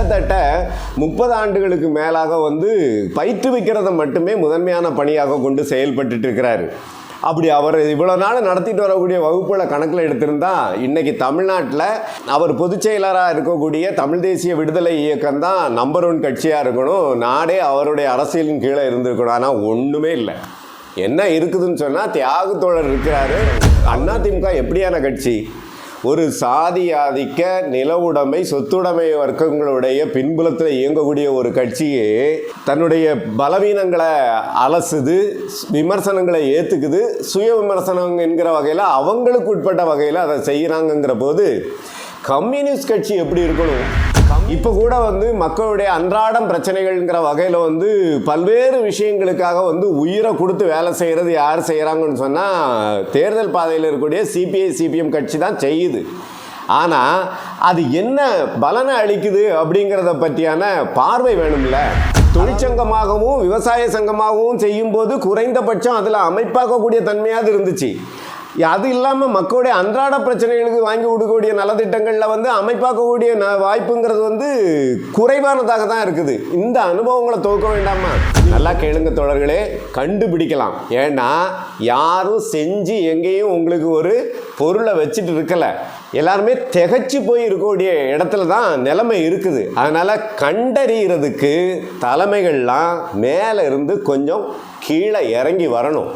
கிட்டத்தட்ட 30 ஆண்டுகளுக்கு மேலாக பயிற்றுவிக்கிறத மட்டுமே முதன்மையான பணியாக கொண்டு செயல்பட்டு இருக்கிறாரு. அப்படி அவர் இவ்வளோ நாள் நடத்திட்டு வரக்கூடிய வகுப்புகளை கணக்கில் எடுத்திருந்தா இன்னைக்கு தமிழ்நாட்டில் அவர் பொதுச் செயலராக இருக்கக்கூடிய தமிழ் தேசிய விடுதலை இயக்கம் தான் நம்பர் 1 கட்சியாக இருக்கணும், நாடே அவருடைய அரசியலின் கீழே இருந்திருக்கணும். ஆனால் ஒன்றுமே இல்லை. என்ன இருக்குதுன்னு சொன்னால் தியாக தோழர் இருக்கிறாரு. அதிமுக எப்படியான கட்சி? ஒரு சாதி ஆதிக்க நில உடைமை சொத்துடைமை வர்க்கங்களுடைய பின்புலத்தில் இயங்கக்கூடிய ஒரு கட்சியே தன்னுடைய பலவீனங்களை அலசுது, விமர்சனங்களை ஏற்றுக்குது, சுய விமர்சனம் என்கிற வகையில் அவங்களுக்கு உட்பட்ட வகையில் அதை செய்கிறாங்கங்கிற போது கம்யூனிஸ்ட் கட்சி எப்படி இருக்கணும்? இப்போ கூட மக்களுடைய அன்றாடம் பிரச்சனைகள்ங்கிற வகையில் பல்வேறு விஷயங்களுக்காக உயிரை கொடுத்து வேலை செய்கிறது யார் செய்கிறாங்கன்னு சொன்னால் தேர்தல் பாதையில் இருக்கக்கூடிய சிபிஐ சிபிஎம் கட்சி தான் செய்யுது. ஆனால் அது என்ன பலனை அளிக்குது அப்படிங்கிறத பற்றியான பார்வை வேணும்ல. தொழிற்சங்கமாகவும் விவசாய சங்கமாகவும் செய்யும்போது குறைந்தபட்சம் அதில் அமைப்பாக்கக்கூடிய தன்மையாக இருந்துச்சு. அது இல்லாமல் மக்களுடைய அன்றாட பிரச்சனைகளுக்கு வாங்கி கொடுக்கக்கூடிய நலத்திட்டங்களில் அமைப்பாக்கக்கூடிய வாய்ப்புங்கிறது குறைவானதாக தான் இருக்குது. இந்த அனுபவங்களை துவக்க வேண்டாமா? நல்லா கேளுங்க தோழர்களே, கண்டுபிடிக்கலாம். ஏன்னா யாரும் செஞ்சு எங்கேயும் உங்களுக்கு ஒரு பொருளை வச்சுட்டு இருக்கலை. எல்லாருமே திகச்சு போய் இருக்கக்கூடிய இடத்துல தான் நிலைமை இருக்குது. அதனால் கண்டறிகிறதுக்கு தலைமைகள்லாம் மேலே இருந்து கொஞ்சம் கீழே இறங்கி வரணும்.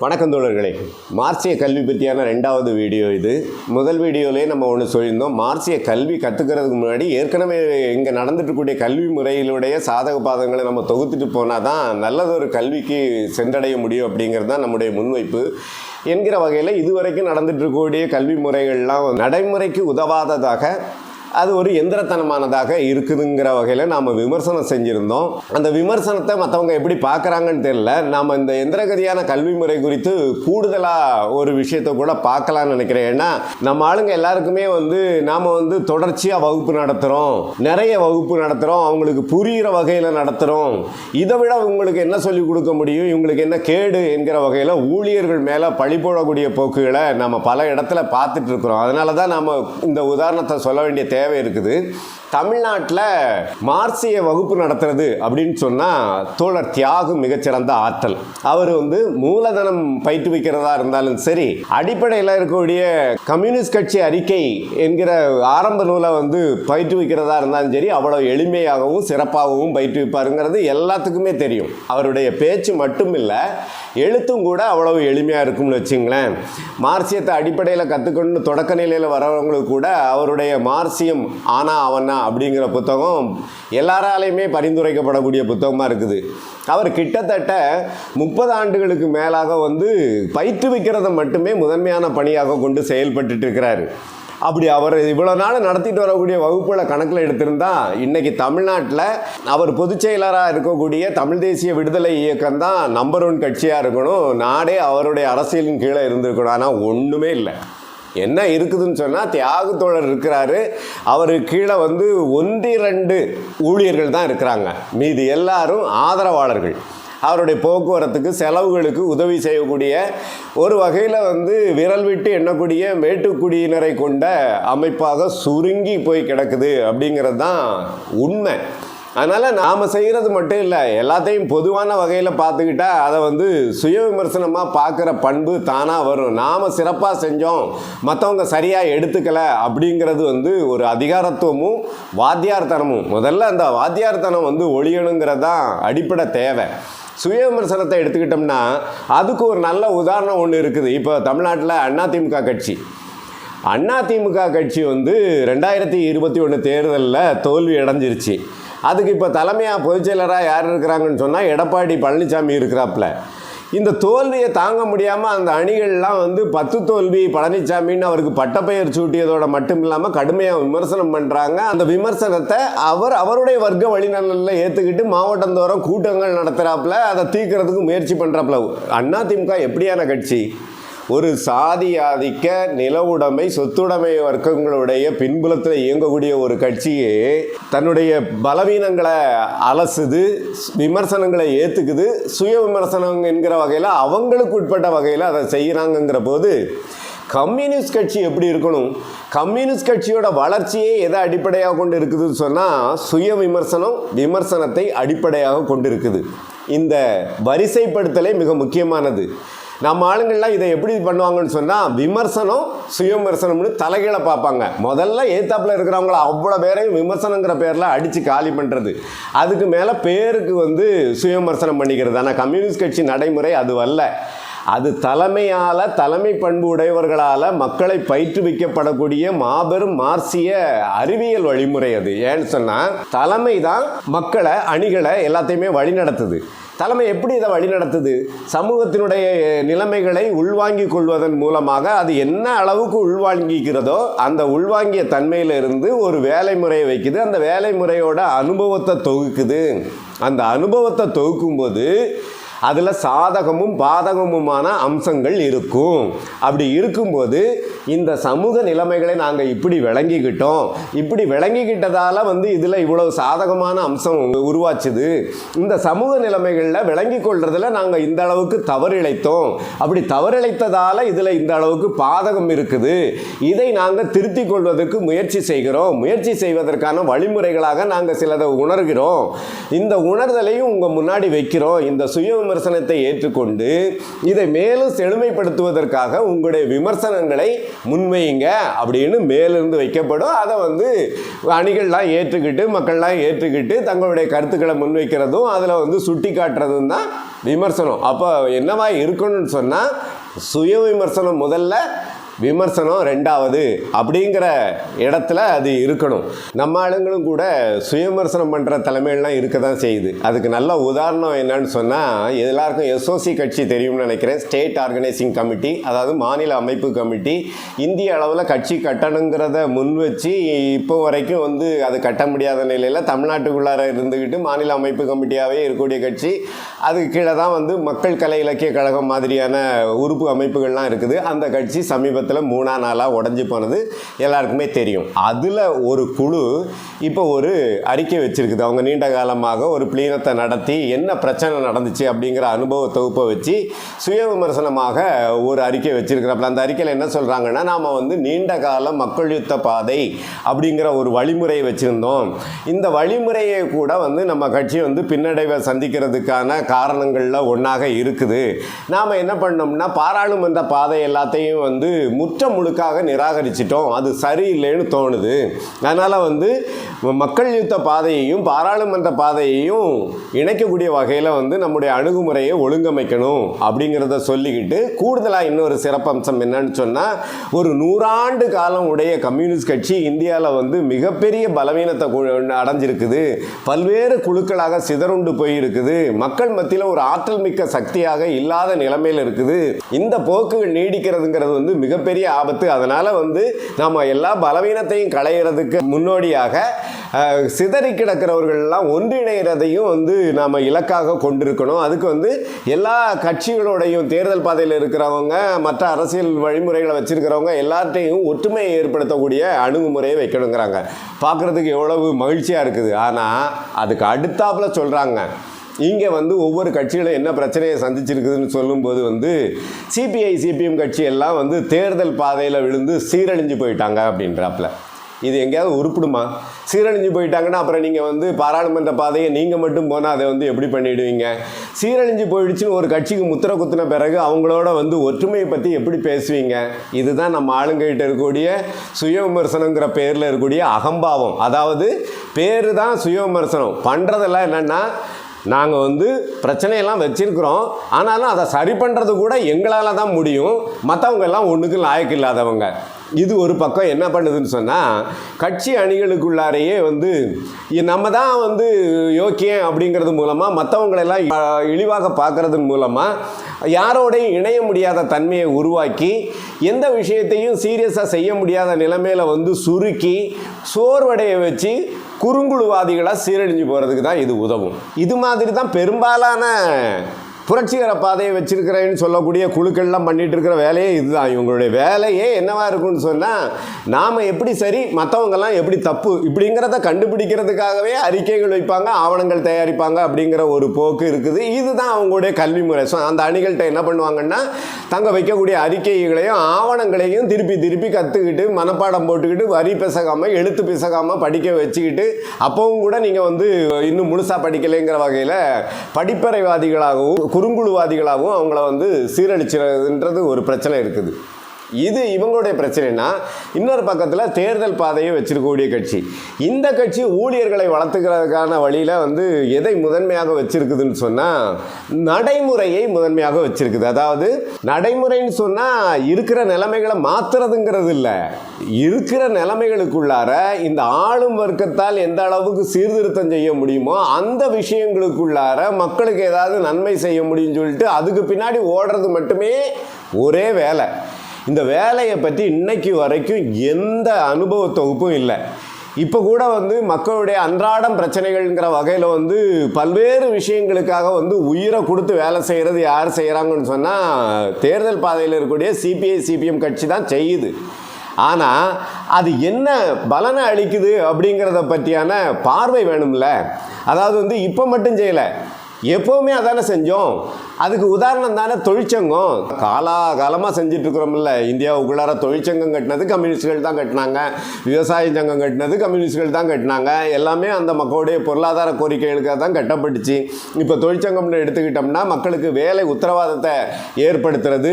வணக்கம் தோழர்களே, மார்க்சிய கல்வி பற்றியான 2வது வீடியோ இது. முதல் வீடியோவிலே நம்ம ஒன்று சொல்லியிருந்தோம், மார்க்சிய கல்வி கற்றுக்கிறதுக்கு முன்னாடி ஏற்கனவே இங்கே நடந்துட்டுக்கூடிய கல்வி முறையிலுடைய சாதக பாதங்களை நம்ம தொகுத்துட்டு போனால் தான் நல்லதொரு கல்விக்கு சென்றடைய முடியும் அப்படிங்கிறது தான் நம்முடைய முன்வைப்பு என்கிற வகையில் இதுவரைக்கும் நடந்துட்டுருக்கக்கூடிய கல்வி முறைகள்லாம் நடைமுறைக்கு உதவாததாக, அது ஒரு எந்திரத்தனமானதாக இருக்குதுங்கிற வகையில் நாம் விமர்சனம் செஞ்சுருந்தோம். அந்த விமர்சனத்தை மற்றவங்க எப்படி பார்க்குறாங்கன்னு தெரியல. நாம் இந்த எந்திரகதியான கல்வி முறை குறித்து கூடுதலாக ஒரு விஷயத்தை கூட பார்க்கலான்னு நினைக்கிறேன். ஏன்னா நம்ம ஆளுங்க எல்லாருக்குமே நாம் தொடர்ச்சியாக வகுப்பு நடத்துகிறோம், நிறைய வகுப்பு நடத்துகிறோம், அவங்களுக்கு புரிகிற வகையில் நடத்துகிறோம், இதை விட உங்களுக்கு என்ன சொல்லிக் கொடுக்க முடியும், இவங்களுக்கு என்ன கேடு என்கிற வகையில் ஊழியர்கள் மேலே பழி போடக்கூடிய போக்குகளை நம்ம பல இடத்துல பார்த்துட்டு இருக்கிறோம். அதனால தான் நாம் இந்த உதாரணத்தை சொல்ல வேண்டிய தேவை இருக்குது. தமிழ்நாட்டில் மார்க்சிய வகுப்பு நடத்துறது அப்படின்னு சொன்னால் தோழர் தியாகு மிகச்சிறந்த ஆற்றல். அவர் மூலதனம் பயிற்றுவிக்கிறதா இருந்தாலும் சரி, அடிப்படையில் இருக்கக்கூடிய கம்யூனிஸ்ட் கட்சி அறிக்கை என்கிற ஆரம்ப நூலை பயிற்றுவிக்கிறதா இருந்தாலும் சரி, அவ்வளோ எளிமையாகவும் சிறப்பாகவும் பயிற்றுவிப்பாருங்கிறது எல்லாத்துக்குமே தெரியும். அவருடைய பேச்சு மட்டும் இல்லை, எழுத்தும் கூட அவ்வளவு எளிமையாக இருக்கும்னு வச்சுங்களேன். மார்க்சியத்தை அடிப்படையில் கற்றுக்கொண்டு தொடக்க நிலையில் வரவங்களுக்கு கூட அவருடைய மார்க்சியம் ஆனா அவனா அப்படிங்கிற புத்தகம் எல்லாராலையுமே பரிந்துரைக்கப்படக்கூடிய புத்தகமாக இருக்குது. அவர் கிட்டத்தட்ட 30 ஆண்டுகளுக்கு மேலாக பயிற்றுவிக்கிறத மட்டுமே முதன்மையான பணியாக கொண்டு செயல்பட்டு இருக்கிறாரு. அப்படி அவர் இவ்வளோ நாள் நடத்திட்டு வரக்கூடிய வகுப்புகளை கணக்கில் எடுத்திருந்தா இன்னைக்கு தமிழ்நாட்டில் அவர் பொதுச் செயலராக இருக்கக்கூடிய தமிழ் தேசிய விடுதலை இயக்கம் தான் நம்பர் 1 கட்சியாக இருக்கணும், நாடே அவருடைய அரசியலின் கீழே இருந்திருக்கணும். ஆனால் ஒன்றுமே இல்லை. என்ன இருக்குதுன்னு சொன்னால் தியாக தோழர் இருக்கிறாரு, அவருக்கு கீழே 1-2 ஊழியர்கள் தான் இருக்கிறாங்க, மீதி எல்லாரும் ஆதரவாளர்கள். அவருடைய போக்குவரத்துக்கு செலவுகளுக்கு உதவி செய்யக்கூடிய ஒரு வகையில் விரல் விட்டு எண்ணக்கூடிய மேட்டுக்குடியினரை கொண்ட அமைப்பாக சுருங்கி போய் கிடக்குது அப்படிங்கிறது தான் உண்மை. அதனால் நாம் செய்கிறது மட்டும் இல்லை, எல்லாத்தையும் பொதுவான வகையில் பார்த்துக்கிட்டா அதை சுய விமர்சனமாக பார்க்குற பண்பு தானாக வரும். நாம் சிறப்பாக செஞ்சோம், மற்றவங்க சரியாக எடுத்துக்கலை அப்படிங்கிறது ஒரு அதிகாரத்துவமும் வாத்தியார்த்தனமும். முதல்ல அந்த வாத்தியார்த்தனம் ஒழியணுங்கிறது தான் அடிப்படை தேவை. சுய விமர்சனத்தை எடுத்துக்கிட்டோம்னா அதுக்கு ஒரு நல்ல உதாரணம் ஒன்று இருக்குது. இப்போ தமிழ்நாட்டில் அதிமுக கட்சி 2021 தேர்தலில் தோல்வி அடைஞ்சிருச்சு. அதுக்கு இப்போ தலைமையாக பொதுச்செயலராக யார் இருக்கிறாங்கன்னு சொன்னால் எடப்பாடி பழனிசாமி இருக்கிறாப்புல. இந்த தோல்வியை தாங்க முடியாமல் அந்த அணிகள்லாம் 10 தோல்வி பழனிசாமின்னு அவருக்கு பட்டப்பெயர் சூட்டியதோட மட்டும் இல்லாமல் கடுமையாக விமர்சனம் பண்ணுறாங்க. அந்த விமர்சனத்தை அவருடைய வர்க்க வழிநலனில் ஏற்றுக்கிட்டு மாவட்டந்தோறும் கூட்டங்கள் நடத்துகிறாப்புல, அதை தீர்க்கறதுக்கு முயற்சி பண்ணுறாப்புல. அதிமுக எப்படியான கட்சி? ஒரு சாதி ஆதிக்க நில உடைமை சொத்துடைமை வர்க்கங்களுடைய பின்புலத்தில் இயங்கக்கூடிய ஒரு கட்சியே தன்னுடைய பலவீனங்களை அலசுது, விமர்சனங்களை ஏற்றுக்குது, சுய விமர்சனம் என்கிற வகையில் அவங்களுக்கு உட்பட்ட வகையில் அதை செய்கிறாங்கங்கிற போது கம்யூனிஸ்ட் கட்சி எப்படி இருக்கணும்? கம்யூனிஸ்ட் கட்சியோட வளர்ச்சியே எதை அடிப்படையாக கொண்டு இருக்குதுன்னு சொன்னால் சுய விமர்சனம், விமர்சனத்தை அடிப்படையாக கொண்டு இருக்குது. இந்த வரிசைப்படுத்தலே மிக முக்கியமானது. நம்ம ஆளுங்கள்லாம் இதை எப்படி பண்ணுவாங்கன்னு சொன்னால் விமர்சனம் சுய விமர்சனம்னு தலைகீழ பார்ப்பாங்க. முதல்ல ஏத்தாப்பில் இருக்கிறவங்கள அவ்வளோ பேரையும் விமர்சனங்கிற பேரில் அடித்து காலி பண்ணுறது, அதுக்கு மேலே பேருக்கு சுய விமர்சனம் பண்ணிக்கிறது. ஆனால் கம்யூனிஸ்ட் கட்சி நடைமுறை அது அல்ல. அது தலைமை பண்பு உடையவர்களால் மக்களை பயிற்றுவிக்கப்படக்கூடிய மாபெரும் மார்க்சிய அறிவியல் வழிமுறை அது. ஏன்னு சொன்னால் தலைமை தான் மக்களை, அணிகளை எல்லாத்தையுமே வழி நடத்துது. தலைமை எப்படி இதை வழி நடத்துது? சமூகத்தினுடைய நிலைமைகளை உள்வாங்கிக் கொள்வதன் மூலமாக அது என்ன அளவுக்கு உள்வாங்கிக்கிறதோ அந்த உள்வாங்கிய தன்மையிலிருந்து ஒரு வேலை முறையை வைக்குது. அந்த வேலை முறையோட அனுபவத்தை தொகுக்குது. அந்த அனுபவத்தை தொகுக்கும்போது அதில் சாதகமும் பாதகமுமான அம்சங்கள் இருக்கும். அப்படி இருக்கும்போது இந்த சமூக நிலைமைகளை நாங்கள் இப்படி விளங்கிக்கிட்டோம், இப்படி விளங்கிக்கிட்டதால் இதில் இவ்வளவு சாதகமான அம்சம் உருவாச்சுது, இந்த சமூக நிலைமைகளில் விளங்கி கொள்றதுல நாங்கள் இந்த அளவுக்கு தவறிழைத்தோம், அப்படி தவறிழைத்ததால் இதில் இந்த அளவுக்கு பாதகம் இருக்குது, இதை நாங்கள் திருத்திக் கொள்வதற்கு முயற்சி செய்கிறோம், முயற்சி செய்வதற்கான வழிமுறைகளாக நாங்கள் சிலதை உணர்கிறோம், இந்த உணர்தலையும் உங்கள் முன்னாடி வைக்கிறோம், இந்த சுய விமர்சனத்தை ஏற்றுக்கொண்டு இதை மேலும் செழுமைப்படுத்துவதற்காக உங்களுடைய விமர்சனங்களை முன்வைங்க அப்படின்னு மேலிருந்து வைக்கப்படும். அதை அணிகள்லாம் ஏற்றுக்கிட்டு மக்கள்லாம் ஏற்றுக்கிட்டு தங்களுடைய கருத்துக்களை முன்வைக்கிறதும் அதில் சுட்டி காட்டுறதும் தான் விமர்சனம். அப்போ என்னவா இருக்கணும்னு சொன்னால் சுய விமர்சனம் முதல்ல, விமர்சனம் ரெண்டாவது அப்படிங்கிற இடத்துல அது இருக்கணும். நம்ம ஆளுங்களும் கூட சுயவிமர்சனம் பண்ணுற தலைமையெல்லாம் இருக்க தான் செய்யுது. அதுக்கு நல்ல உதாரணம் என்னன்னு சொன்னால் எல்லாருக்கும் எஸ்ஓசி கட்சி தெரியும்னு நினைக்கிறேன். ஸ்டேட் ஆர்கனைசிங் கமிட்டி, அதாவது மாநில அமைப்பு கமிட்டி. இந்திய அளவில் கட்சி கட்டணுங்கிறத முன் வச்சு இப்போ வரைக்கும் அது கட்ட முடியாத நிலையில் தமிழ்நாட்டுக்குள்ளார இருந்துக்கிட்டு மாநில அமைப்பு கமிட்டியாகவே இருக்கக்கூடிய கட்சி. அதுக்கு கீழே தான் மக்கள் கலை இலக்கிய கழகம் மாதிரியான உறுப்பு அமைப்புகள்லாம் இருக்குது. அந்த கட்சி சமீபத்தில் 3 நாளாக உடஞ்சி போனது எல்லாருக்குமே தெரியும். அதில் ஒரு குழு இப்போ ஒரு அறிக்கை வச்சிருக்குது. அவங்க நீண்ட காலமாக ஒரு பிளீனத்தை நடத்தி என்ன பிரச்சனை நடந்துச்சு அப்படிங்கிற அனுபவ தொகுப்பை வச்சு சுய விமர்சனமாக ஒரு அறிக்கை வச்சிருக்கிறப்ப அந்த அறிக்கையில் என்ன சொல்கிறாங்கன்னா, நாம் நீண்ட கால மக்கள் யுத்த பாதை அப்படிங்கிற ஒரு வழிமுறையை வச்சுருந்தோம். இந்த வழிமுறையை கூட நம்ம கட்சி பின்னடைவை சந்திக்கிறதுக்கான காரணங்களில் ஒன்றாக இருக்குது. நாம் என்ன பண்ணோம்னா பாராளுமன்ற பாதை எல்லாத்தையும் முற்ற முழுக்காக நிராகரிச்சிட்டோம், அது சரியில்லைன்னு தோணுது. அதனால் மக்கள் யுத்த பாதையையும் பாராளுமன்ற பாதையையும் இணைக்கக்கூடிய வகையில் நம்முடைய அணுகுமுறையை ஒழுங்கமைக்கணும் அப்படிங்கிறத சொல்லிக்கிட்டு கூடுதலாக இன்னொரு சிறப்பம்சம் என்னன்னு சொன்னால், ஒரு 100 ஆண்டு காலம் உடைய கம்யூனிஸ்ட் கட்சி இந்தியாவில் மிகப்பெரிய பலவீனத்தை அடைஞ்சிருக்குது, பல்வேறு குழுக்களாக சிதறுண்டு போயிருக்குது, மக்கள் மத்தியில் ஒரு ஆற்றல் மிக்க சக்தியாக இல்லாத நிலைமையில் இருக்குது. இந்த போக்குகள் நீடிக்கிறதுங்கிறது மிகப்பெரிய ஆபத்து. அதனால் நாம் எல்லா பலவீனத்தையும் களையிறதுக்கு முன்னோடியாக சிதறி கிடக்கிறவர்கள்லாம் ஒன்றிணைகிறதையும் நாம் இலக்காக கொண்டிருக்கணும். அதுக்கு எல்லா கட்சிகளோடையும் தேர்தல் பாதையில் இருக்கிறவங்க, மற்ற அரசியல் வழிமுறைகளை வச்சிருக்கிறவங்க எல்லார்ட்டையும் ஒற்றுமையை ஏற்படுத்தக்கூடிய அணுகுமுறையை வைக்கணுங்கிறாங்க. பார்க்குறதுக்கு எவ்வளவு மகிழ்ச்சியாக இருக்குது. ஆனால் அதுக்கு அடுத்தாப்பில் சொல்கிறாங்க, இங்கே ஒவ்வொரு கட்சிகளும் என்ன பிரச்சனையை சந்திச்சிருக்குதுன்னு சொல்லும்போது சிபிஐ சிபிஎம் கட்சி எல்லாம் தேர்தல் பாதையில் விழுந்து சீரழிஞ்சு போயிட்டாங்க அப்படின்றாப்புல. இது எங்கேயாவது உருப்பிடுமா? சீரழிஞ்சு போயிட்டாங்கன்னா அப்புறம் நீங்கள் பாராளுமன்ற பாதையை நீங்கள் மட்டும் போனால் அதை எப்படி பண்ணிவிடுவீங்க? சீரழிஞ்சு போயிடுச்சுன்னு ஒரு கட்சிக்கு முத்திரை குத்தின பிறகு அவங்களோட ஒற்றுமையை பற்றி எப்படி பேசுவீங்க? இதுதான் நம்ம ஆளுங்கிட்ட இருக்கக்கூடிய சுய விமர்சனங்கிற பேரில் இருக்கக்கூடிய அகம்பாவம். அதாவது பேர் தான் சுய விமர்சனம், பண்ணுறதெல்லாம் என்னென்னா நாங்கள் பிரச்சனையெல்லாம் வச்சுருக்கிறோம், ஆனாலும் அதை சரி பண்ணுறது கூட எங்களால் தான் முடியும், மற்றவங்க எல்லாம் ஒன்றுக்கு லாயக்கு இல்லாதவங்க. இது ஒரு பக்கம் என்ன பண்ணுதுன்னு சொன்னால், கட்சி அணிகளுக்குள்ளாரையே நம்ம தான் யோக்கியம் அப்படிங்கிறது மூலமாக மற்றவங்களெல்லாம் இழிவாக பார்க்கறது மூலமாக யாரோடையும் இணைய முடியாத தன்மையை உருவாக்கி எந்த விஷயத்தையும் சீரியஸாக செய்ய முடியாத நிலைமையில் சுருக்கி சோர்வடைய வச்சு குறுங்குழுவாதிகளாக சீரழிஞ்சு போகிறதுக்கு தான் இது உதவும். இது மாதிரி தான் பெரும்பாலான புரட்சிகர பாதையை வச்சிருக்கிறேன்னு சொல்லக்கூடிய குழுக்கள்லாம் பண்ணிட்டு இருக்கிற வேலையே இதுதான். இவங்களுடைய வேலையே என்னவா இருக்குன்னு சொன்னால், நாம் எப்படி சரி, மற்றவங்கெல்லாம் எப்படி தப்பு, இப்படிங்கிறத கண்டுபிடிக்கிறதுக்காகவே அறிக்கைகள் வைப்பாங்க, ஆவணங்கள் தயாரிப்பாங்க அப்படிங்கிற ஒரு போக்கு இருக்குது. இதுதான் அவங்களுடைய கல்வி முறை. ஸோ அந்த அணிகள்கிட்ட என்ன பண்ணுவாங்கன்னா, தங்க வைக்கக்கூடிய அறிக்கைகளையும் ஆவணங்களையும் திருப்பி திருப்பி கற்றுக்கிட்டு மனப்பாடம் போட்டுக்கிட்டு வரி பிசகாமல் எழுத்து பிசகாமல் படிக்க வச்சுக்கிட்டு, அப்பவும் கூட நீங்கள் வந்து இன்னும் முழுசாக படிக்கலைங்கிற வகையில் படிப்பறைவாதிகளாகவும் குறுங்குழுவாதிகளாகவும் அவங்கள வந்து சீரழிச்சுறதுன்றது ஒரு பிரச்சனை இருக்குது. இது இவங்களுடைய பிரச்சனைனா, இன்னொரு பக்கத்தில் தேர்தல் பாதையை வச்சிருக்கக்கூடிய கட்சி. இந்த கட்சி ஊழியர்களை வளர்த்துக்கிறதுக்கான வழியில் வந்து எதை முதன்மையாக வச்சிருக்குதுன்னு சொன்னால், நடைமுறையை முதன்மையாக வச்சிருக்குது. அதாவது நடைமுறைன்னு சொன்னால் இருக்கிற நிலைமைகளை மாற்றுறதுங்கிறது இல்லை, இருக்கிற நிலைமைகளுக்குள்ளார இந்த ஆளும் வர்க்கத்தால் எந்த அளவுக்கு சீர்திருத்தம் செய்ய முடியுமோ அந்த விஷயங்களுக்குள்ளார மக்களுக்கு ஏதாவது நன்மை செய்ய முடியும்னு சொல்லிட்டு அதுக்கு பின்னாடி ஓடுறது மட்டுமே ஒரே வேலை. இந்த வேலையை பற்றி இன்னைக்கு வரைக்கும் எந்த அனுபவ தொகுப்பும் இல்லை. இப்போ கூட வந்து மக்களுடைய அன்றாடம் பிரச்சனைகள்ங்கிற வகையில் வந்து பல்வேறு விஷயங்களுக்காக வந்து உயிரை கொடுத்து வேலை செய்கிறது யார் செய்கிறாங்கன்னு சொன்னால், தேர்தல் பாதையில் இருக்கக்கூடிய சிபிஐ சிபிஎம் கட்சி தான் செய்யுது. ஆனால் அது என்ன பலனை அளிக்குது அப்படிங்கிறத பற்றியான பார்வை வேணும்ல. அதாவது வந்து இப்போ மட்டும் செய்யலை, எப்போவுமே அதானே செஞ்சோம். அதுக்கு உதாரணம் தானே தொழிற்சங்கம். காலமாக செஞ்சுட்டு இருக்கிறோம்ல. இந்தியாவுக்குள்ளார தொழிற்சங்கம் கட்டினது கம்யூனிஸ்டுகள் தான் கட்டினாங்க, விவசாய சங்கம் கட்டினது கம்யூனிஸ்டுகள் தான் கட்டினாங்க. எல்லாமே அந்த மக்களுடைய பொருளாதார கோரிக்கைகளுக்காக தான் கட்டப்பட்டுச்சு. இப்போ தொழிற்சங்கம்னு எடுத்துக்கிட்டோம்னா மக்களுக்கு வேலை உத்தரவாதத்தை ஏற்படுத்துறது,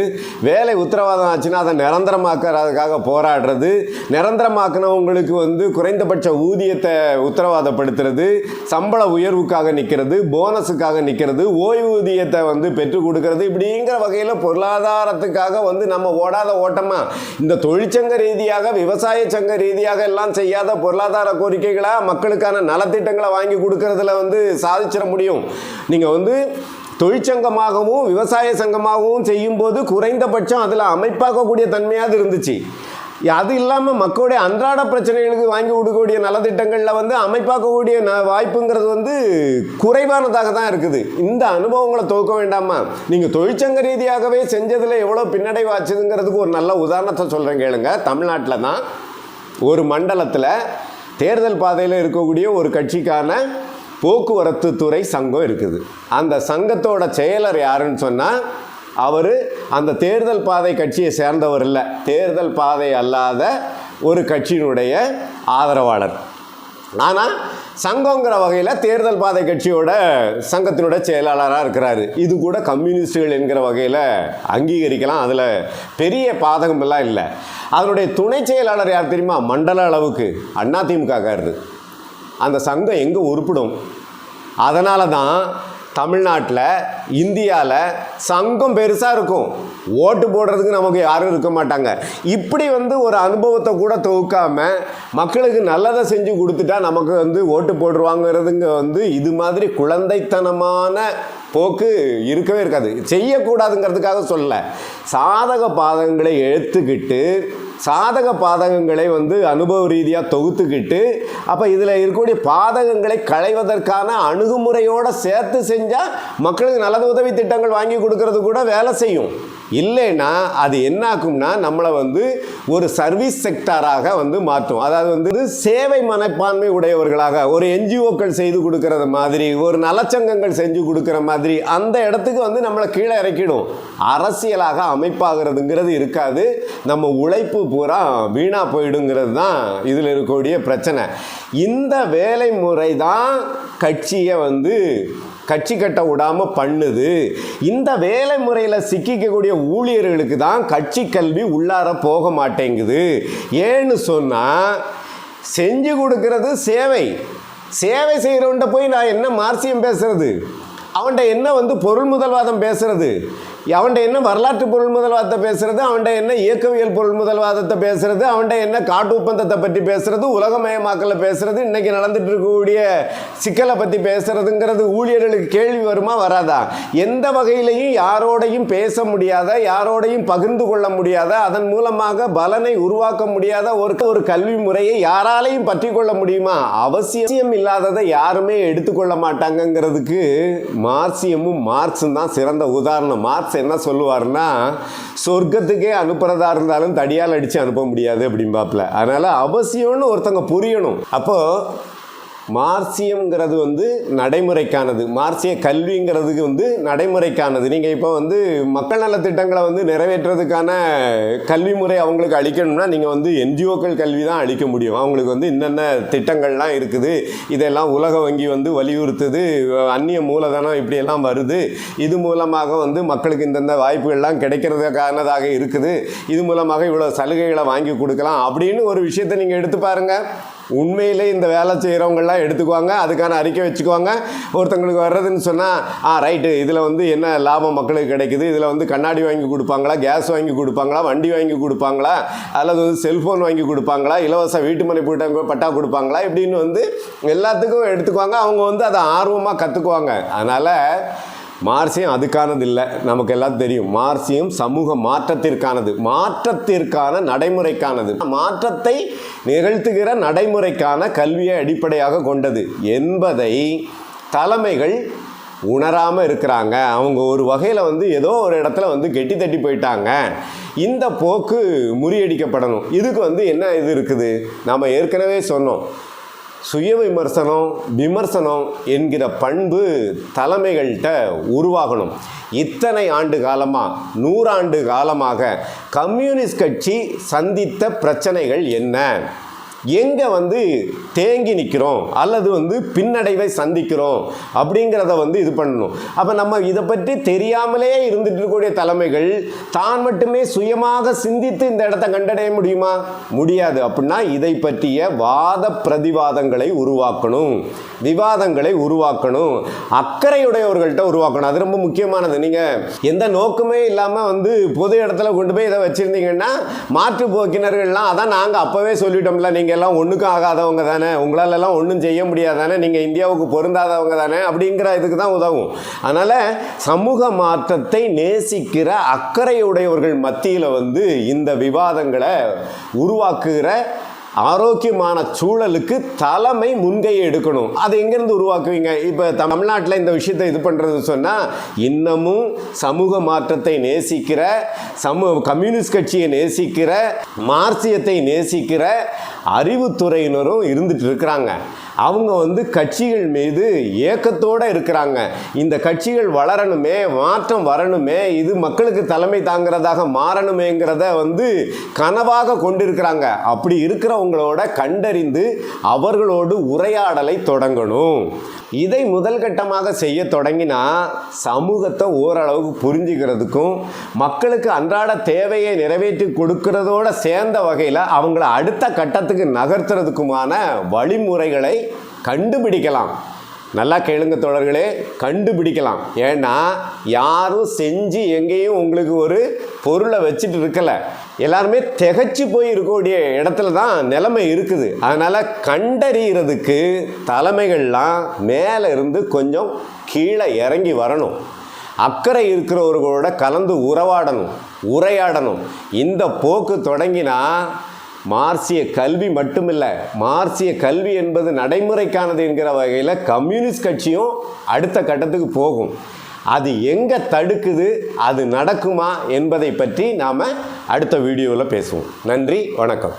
வேலை உத்தரவாதம் ஆச்சுன்னா அதை நிரந்தரமாக்குறதுக்காக போராடுறது, நிரந்தரமாக்குனவங்களுக்கு வந்து குறைந்தபட்ச ஊதியத்தை உத்தரவாதப்படுத்துறது, சம்பள உயர்வுக்காக நிற்கிறது, போனஸுக்காக நிற்கிறது, ஓய்வூதியத்தை வந்து பெற்றுக் கொடுக்கிறது, இப்படிங்கிற வகையில் பொருளாதாரத்துக்காக வந்து நம்ம ஓடாத ஓட்டமா இந்த தொழிற்சங்க ரீதியாக விவசாய சங்க ரீதியாக எல்லாம் செய்யாத பொருளாதார கோரிக்கைகளா மக்களுக்கான நலத்திட்டங்களை வாங்கி கொடுக்கறதுல வந்து சாதிச்சிட முடியும். நீங்கள் வந்து தொழிற்சங்கமாகவும் விவசாய சங்கமாகவும் செய்யும்போது குறைந்தபட்சம் அதில் அமைப்பாக்கக்கூடிய தன்மையாக இருந்துச்சு. அது இல்லாமல் மக்களுடைய அன்றாட பிரச்சனைகளுக்கு வாங்கி கொடுக்கக்கூடிய நலத்திட்டங்களில் வந்து அமைப்பாக்கக்கூடிய வாய்ப்புங்கிறது வந்து குறைவானதாக தான் இருக்குது. இந்த அனுபவங்களை துவக்க வேண்டாமா? நீங்கள் தொழிற்சங்க ரீதியாகவே செஞ்சதில் எவ்வளோ பின்னடைவாச்சுங்கிறதுக்கு ஒரு நல்ல உதாரணத்தை சொல்கிறேன் கேளுங்க. தமிழ்நாட்டில் தான் ஒரு மண்டலத்தில் தேர்தல் பாதையில் இருக்கக்கூடிய ஒரு கட்சிக்கான போக்குவரத்து துறை சங்கம் இருக்குது. அந்த சங்கத்தோட செயலர் யாருன்னு சொன்னால், அவர் அந்த தேர்தல் பாதை கட்சியை சேர்ந்தவர் இல்லை, தேர்தல் பாதை அல்லாத ஒரு கட்சியினுடைய ஆதரவாளர். ஆனால் சங்கங்கிற வகையில் தேர்தல் பாதை கட்சியோட சங்கத்தினோட செயலாளராக இருக்கிறாரு. இது கூட கம்யூனிஸ்டுகள் என்கிற வகையில் அங்கீகரிக்கலாம், அதில் பெரிய பாதகமெல்லாம் இல்லை. அதனுடைய துணை செயலாளர் யார் தெரியுமா? மண்டல அளவுக்கு அதிமுககாரரு. அந்த சங்கம் எங்கே உருப்பிடும்? அதனால தான் தமிழ்நாட்டில் இந்தியாவில் சங்கம் பெருசாக இருக்கும், ஓட்டு போடுறதுக்கு நமக்கு யாரும் இருக்க மாட்டாங்க. இப்படி வந்து ஒரு அனுபவத்தை கூட தொகுக்காமல் மக்களுக்கு நல்லதை செஞ்சு கொடுத்துட்டா நமக்கு வந்து ஓட்டு போடுவாங்கிறதுங்க வந்து இது மாதிரி குழந்தைத்தனமான போக்கு இருக்கவே இருக்காது. செய்யக்கூடாதுங்கிறதுக்காக சொல்ல, சாதக பாதகங்களை எடுத்துக்கிட்டு சாதக பாதகங்களை வந்து அனுபவ ரீதியாக தொகுத்துக்கிட்டு, அப்போ இதில் இருக்கக்கூடிய பாதகங்களை களைவதற்கான அணுகுமுறையோடு சேர்த்து செஞ்சால் மக்களுக்கு நல்ல உதவி திட்டங்கள் வாங்கி கொடுக்கறது கூட வேலை செய்யும். இல்லைன்னா அது என்ன ஆகும்னா நம்மளை வந்து ஒரு சர்வீஸ் செக்டாராக வந்து மாற்றும். அதாவது வந்து சேவை மனப்பான்மை உடையவர்களாக, ஒரு என்ஜிஓக்கள் செய்து கொடுக்கறது மாதிரி, ஒரு நலச்சங்கங்கள் செஞ்சு கொடுக்குற மாதிரி அந்த இடத்துக்கு வந்து நம்மளை கீழே இறக்கிடும். அரசியலாக அமைப்பாகிறதுங்கிறது இருக்காது. நம்ம உழைப்பு பூரா வீணாக போயிடுங்கிறது தான் இதில் இருக்கக்கூடிய பிரச்சனை. இந்த வேலை முறை தான் கட்சியை வந்து கட்சி கட்ட விடாமல் பண்ணுது. இந்த வேலை முறையில் சிக்கிக்கக்கூடிய ஊழியர்களுக்கு தான் கட்சி கல்வி உள்ளார போக மாட்டேங்குது. ஏன்னு சொன்னால், செஞ்சு கொடுக்கறது சேவை. சேவை செய்கிறவன்ட்ட போய் நான் என்ன மார்க்சியம் பேசுறது, அவன்கிட்ட என்ன வந்து பொருள் முதல்வாதம் பேசுறது, அவன்கிட்ட என்ன வரலாற்று பொருள் முதல்வாதத்தை பேசுறது, அவன்கிட்ட என்ன இயக்கவியல் பொருள் முதல்வாதத்தை பேசுறது, அவன்கிட்ட என்ன காட்டு ஒப்பந்தத்தை பற்றி பேசுறது, உலகமயமாக்கலை பேசுறது, இன்னைக்கு நடந்துட்டு இருக்கக்கூடிய சிக்கலை பற்றி பேசுறதுங்கிறது ஊழியர்களுக்கு கேள்வி வருமா வராதா? எந்த வகையிலையும் யாரோடையும் பேச முடியாத, யாரோடையும் பகிர்ந்து கொள்ள முடியாத, அதன் மூலமாக பலனை உருவாக்க முடியாத ஒரு கல்வி முறையை யாராலையும் பற்றி கொள்ள முடியுமா? அவசியம் இல்லாததை யாருமே எடுத்துக்கொள்ள மாட்டாங்கிறதுக்கு மார்க்சியமும் மார்க்ஸும் தான் சிறந்த உதாரணம். மார்க்ஸ் என்ன சொல்லுவார்னா, சொர்க்கத்துக்கே அனுப்புறதா இருந்தாலும் தடியால் அடித்து அனுப்ப முடியாது அப்படிம்பாப்புல. அதனால் அவசியம்னு ஒருத்தங்க புரியணும். அப்போது மார்க்சியம்ங்கிறது நடைமுறைக்கானது, மார்க்சிய கல்விங்கிறதுக்கு நடைமுறைக்கானது. நீங்கள் இப்போ மக்கள் நல திட்டங்களை நிறைவேற்றுறதுக்கான கல்வி முறை அவங்களுக்கு அளிக்கணும்னா நீங்கள் என்ஜிஓக்கள் கல்வி தான் அளிக்க முடியும். அவங்களுக்கு இன்னென்ன திட்டங்கள்லாம் இருக்குது, இதெல்லாம் உலக வங்கி வலியுறுத்துது, அந்நிய மூலதனம் இப்படியெல்லாம் வருது, இது மூலமாக மக்களுக்கு இந்தந்த வாய்ப்புகள்லாம் கிடைக்கிறதுக்கானதாக இருக்குது, இது மூலமாக இவ்வளோ சலுகைகளை வாங்கி கொடுக்கலாம் அப்படின்னு ஒரு விஷயத்தை நீங்கள் எடுத்து பாருங்கள். உண்மையிலே இந்த வேலை செய்கிறவங்களாம் எடுத்துக்குவாங்க, அதுக்கான அறிக்கை வச்சுக்குவாங்க. ஒருத்தங்களுக்கு வர்றதுன்னு சொன்னால் ரைட்டு, இதில் என்ன லாபம் மக்களுக்கு கிடைக்குது, இதில் கண்ணாடி வாங்கி கொடுப்பாங்களா, கேஸ் வாங்கி கொடுப்பாங்களா, வண்டி வாங்கி கொடுப்பாங்களா, அல்லது செல்ஃபோன் வாங்கி கொடுப்பாங்களா, இலவச வீட்டுமனை பட்டா கொடுப்பாங்களா, இப்படின்னு எல்லாத்துக்கும் எடுத்துக்குவாங்க. அவங்க அதை ஆர்வமாக கற்றுக்குவாங்க. அதனால் மார்க்சியம் அதுக்கானது இல்லை, நமக்கு எல்லாம் தெரியும். மார்க்சியம் சமூக மாற்றத்திற்கானது, மாற்றத்திற்கான நடைமுறைக்கானது, மாற்றத்தை நிகழ்த்துகிற நடைமுறைக்கான கல்வியை அடிப்படையாக கொண்டது என்பதை தலைமைகள் உணராமல் இருக்கிறாங்க. அவங்க ஒரு வகையில் ஏதோ ஒரு இடத்துல கெட்டி தட்டி போயிட்டாங்க. இந்த போக்கு முறியடிக்கப்படணும். இதுக்கு என்ன இது இருக்குது, நாம் ஏற்கனவே சொன்னோம், சுய விமர்சனம் என்கிற பண்பு தலைமைகள்கிட்ட உருவாகணும். இத்தனை ஆண்டு காலமாக, 100 ஆண்டு காலமாக கம்யூனிஸ்ட் கட்சி சந்தித்த பிரச்சனைகள் என்ன, எங்கே தேங்கி நிற்கிறோம் அல்லது பின்னடைவை சந்திக்கிறோம் அப்படிங்கிறத இது பண்ணணும். அப்போ நம்ம இதை பற்றி தெரியாமலே இருந்துட்டு இருக்கக்கூடிய தலைமைகள் தான் மட்டுமே சுயமாக சிந்தித்து இந்த இடத்த கண்டடைய முடியுமா? முடியாது. அப்படின்னா இதை பற்றிய வாத பிரதிவாதங்களை உருவாக்கணும், விவாதங்களை உருவாக்கணும், அக்கறையுடையவர்கள்ட்ட உருவாக்கணும். அது ரொம்ப முக்கியமானது. நீங்கள் எந்த நோக்கமே இல்லாமல் பொது இடத்துல கொண்டு போய் இதை வச்சுருந்தீங்கன்னா மாற்று போக்கினர்கள்லாம் அதான் நாங்கள் அப்போவே சொல்லிட்டோம்ல, நீங்கள் எல்லாம் ஒன்றுக்கும் ஆகாதவங்க தானே, உங்களாலெல்லாம் ஒன்றும் செய்ய முடியாதானே, நீங்கள் இந்தியாவுக்கு பொருந்தாதவங்க தானே அப்படிங்கிற இதுக்கு தான் உதவும். அதனால் சமூக மாற்றத்தை நேசிக்கிற அக்கறையுடையவர்கள் மத்தியில் இந்த விவாதங்களை உருவாக்குகிற ஆரோக்கியமான சூழலுக்கு தலைமை முன்கையை எடுக்கணும். அதை எங்கேருந்து உருவாக்குவீங்க? இப்போ தமிழ்நாட்டில் இந்த விஷயத்தை இது பண்ணுறது சொன்னால், இன்னமும் சமூக மாற்றத்தை நேசிக்கிற, கம்யூனிஸ்ட் கட்சியை நேசிக்கிற, மார்க்சியத்தை நேசிக்கிற அறிவுத்துறையினரும் இருந்துட்டு இருக்கிறாங்க. அவங்க கட்சிகள் மீது ஏக்கத்தோடு இருக்கிறாங்க. இந்த கட்சிகள் வளரணுமே, மாற்றம் வரணுமே, இது மக்களுக்கு தலைமை தாங்கிறதாக மாறணுமேங்கிறத கனவாக கொண்டிருக்கிறாங்க. அப்படி இருக்கிறவங்களோட கண்டறிந்து அவர்களோடு உரையாடலை தொடங்கணும். இதை முதல் கட்டமாக செய்ய தொடங்கினா சமூகத்தை ஓரளவுக்கு புரிஞ்சுக்கிறதுக்கும் மக்களுக்கு அன்றாட தேவையை நிறைவேற்றி கொடுக்கறதோட சேர்ந்த வகையில் அவங்கள அடுத்த கட்டத்துக்கு நகர்த்துறதுக்குமான வழிமுறைகளை கண்டுபிடிக்கலாம். நல்லா கேளுங்க தோழர்களே, கண்டுபிடிக்கலாம். ஏன்னா யாரும் செஞ்சு எங்கேயும் உங்களுக்கு ஒரு பொருளை வச்சுட்டு இருக்கலை, எல்லாருமே திகச்சு போய் இருக்கக்கூடிய இடத்துல தான் நிலைமை இருக்குது. அதனால் கண்டறிகிறதுக்கு தலைமைகள்லாம் மேலே இருந்து கொஞ்சம் கீழே இறங்கி வரணும். அக்கறை இருக்கிறவர்களோட கலந்து உரையாடணும். இந்த போக்கு தொடங்கினா மார்க்சிய கல்வி மட்டுமில்லை, மார்க்சிய கல்வி என்பது நடைமுறைக்கானது என்கிற வகையில் கம்யூனிஸ்ட் கட்சியும் அடுத்த கட்டத்துக்கு போகும். அது எங்கே தடுக்குது, அது நடக்குமா என்பதை பற்றி நாம் அடுத்த வீடியோவில் பேசுவோம். நன்றி, வணக்கம்.